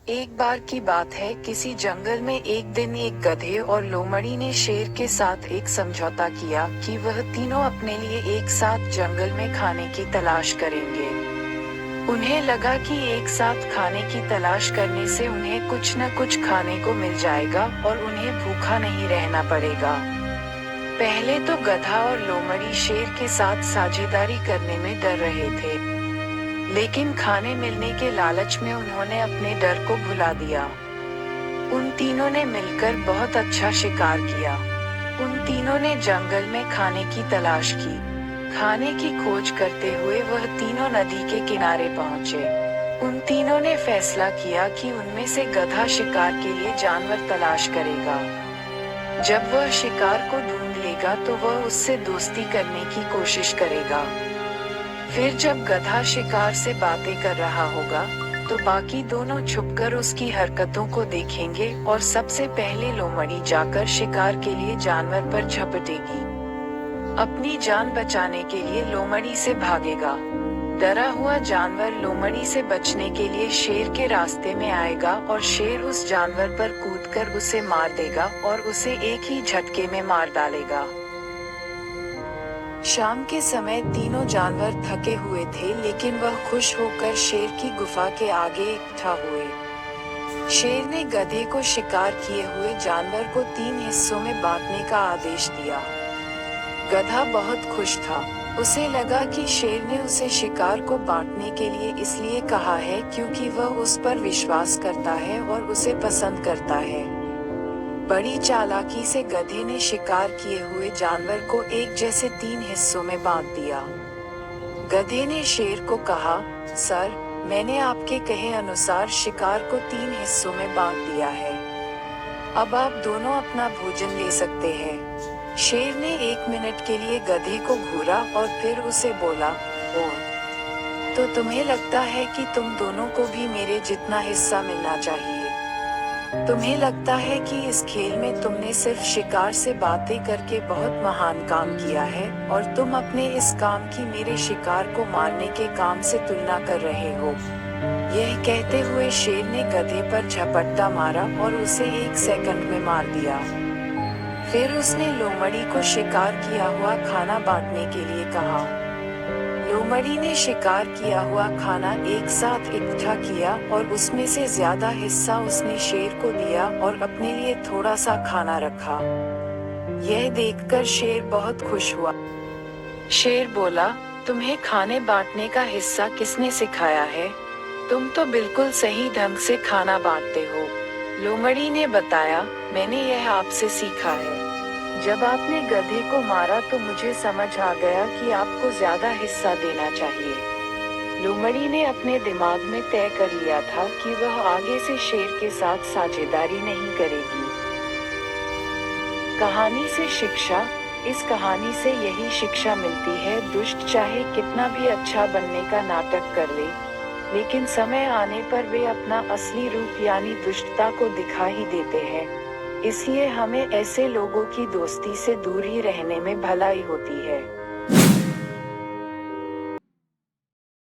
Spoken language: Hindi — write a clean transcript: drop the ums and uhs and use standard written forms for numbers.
एक बार की बात है, किसी जंगल में एक दिन एक गधे और लोमड़ी ने शेर के साथ एक समझौता किया कि वह तीनों अपने लिए एक साथ जंगल में खाने की तलाश करेंगे। उन्हें लगा कि एक साथ खाने की तलाश करने से उन्हें कुछ न कुछ खाने को मिल जाएगा और उन्हें भूखा नहीं रहना पड़ेगा। पहले तो गधा और लोमड़ी शेर के साथ साझेदारी करने में डर रहे थे, लेकिन खाने मिलने के लालच में उन्होंने अपने डर को भुला दिया। उन तीनों ने मिलकर बहुत अच्छा शिकार किया। उन तीनों ने जंगल में खाने की तलाश की। खाने की खोज करते हुए वह तीनों नदी के किनारे पहुंचे। उन तीनों ने फैसला किया कि उनमें से गधा शिकार के लिए जानवर तलाश करेगा। जब वह शिकार को ढूंढ लेगा तो वह उससे दोस्ती करने की कोशिश करेगा। फिर जब गधा शिकार से बातें कर रहा होगा, तो बाकी दोनों छुपकर उसकी हरकतों को देखेंगे और सबसे पहले लोमड़ी जाकर शिकार के लिए जानवर पर झपटेगी। अपनी जान बचाने के लिए लोमड़ी से भागेगा। डरा हुआ जानवर लोमड़ी से बचने के लिए शेर के रास्ते में आएगा और शेर उस जानवर पर कूदकर उसे मार देगा और उसे एक ही झटके में मार डालेगा। शाम के समय तीनों जानवर थके हुए थे, लेकिन वह खुश होकर शेर की गुफा के आगे इकट्ठा हुए। शेर ने गधे को शिकार किए हुए जानवर को 3 हिस्सों में बांटने का आदेश दिया। गधा बहुत खुश था। उसे लगा कि शेर ने उसे शिकार को बांटने के लिए इसलिए कहा है क्योंकि वह उस पर विश्वास करता है और उसे पसंद करता है। बड़ी चालाकी से गधे ने शिकार किए हुए जानवर को एक जैसे 3 हिस्सों में बांट दिया। गधे ने शेर को कहा, सर, मैंने आपके कहे अनुसार शिकार को 3 हिस्सों में बांट दिया है। अब आप दोनों अपना भोजन ले सकते हैं। शेर ने 1 मिनट के लिए गधे को घूरा और फिर उसे बोला, ओह, तो तुम्हें लगता है कि तुम दोनों को भी मेरे जितना हिस्सा मिलना चाहिए। तुम्हें लगता है कि इस खेल में तुमने सिर्फ शिकार से बातें करके बहुत महान काम किया है और तुम अपने इस काम की मेरे शिकार को मारने के काम से तुलना कर रहे हो। यह कहते हुए शेर ने गधे पर झपट्टा मारा और उसे 1 सेकंड में मार दिया। फिर उसने लोमड़ी को शिकार किया हुआ खाना बांटने के लिए कहा। लोमड़ी ने शिकार किया हुआ खाना एक साथ इकट्ठा किया और उसमें से ज्यादा हिस्सा उसने शेर को दिया और अपने लिए थोड़ा सा खाना रखा। यह देखकर शेर बहुत खुश हुआ। शेर बोला, तुम्हें खाने बांटने का हिस्सा किसने सिखाया है? तुम तो बिल्कुल सही ढंग से खाना बांटते हो। लोमड़ी ने बताया, मैंने यह आपसे सीखा है। जब आपने गधे को मारा तो मुझे समझ आ गया कि आपको ज्यादा हिस्सा देना चाहिए। लोमड़ी ने अपने दिमाग में तय कर लिया था कि वह आगे से शेर के साथ साझेदारी नहीं करेगी। कहानी से शिक्षा। इस कहानी से यही शिक्षा मिलती है, दुष्ट चाहे कितना भी अच्छा बनने का नाटक कर ले, लेकिन समय आने पर वे अपना असली रूप यानी दुष्टता को दिखा ही देते हैं। इसलिए हमें ऐसे लोगों की दोस्ती से दूर ही रहने में भलाई होती है।